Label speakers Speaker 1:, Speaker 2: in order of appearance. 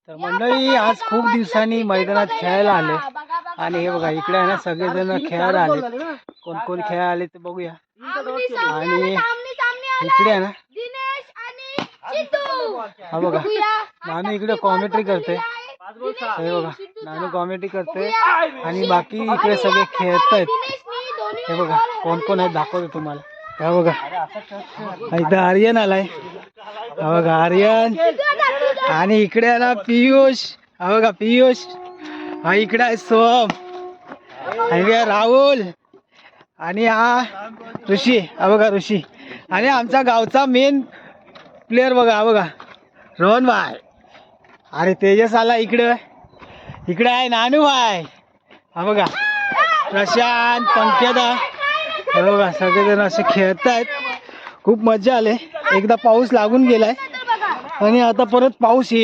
Speaker 1: तर मंडळी आज खूप दिवसांनी मैदानात खेळायला आले आणि हे बघा इकडे आहे ना सगळेजण खेळायला आले. कोण कोण खेळायला आले ते बघूया. आणि इकडे आहे ना हा बघा नानू इकडे कॉमेंट्री करते. हे बघा नानू कॉमेंट्री करते आणि बाकी इकडे सगळे खेळत आहेत. हे बघा कोण कोण आहेत दाखवतो तुम्हाला. हा बघा इथं आर्यन आलाय. हा बघा आर्यन आणि इकडे आला पियुष. हा बघा पियुष. हा इकडे आहे सोम आणि राहुल आणि हा ऋषी. हा बघा ऋषी आणि आमचा गावचा मेन प्लेयर बघा. हा बघा रोहन भाई. अरे तेजस आला इकडे. इकडे आहे नानू भाई. हा बघा प्रशांत पंक्यदा. हे बघा सगळेजण असे खेळत आहेत. खूप मजा आले. एकदा पाऊस लागून गेलाय आणि आता परत पाऊस येईल.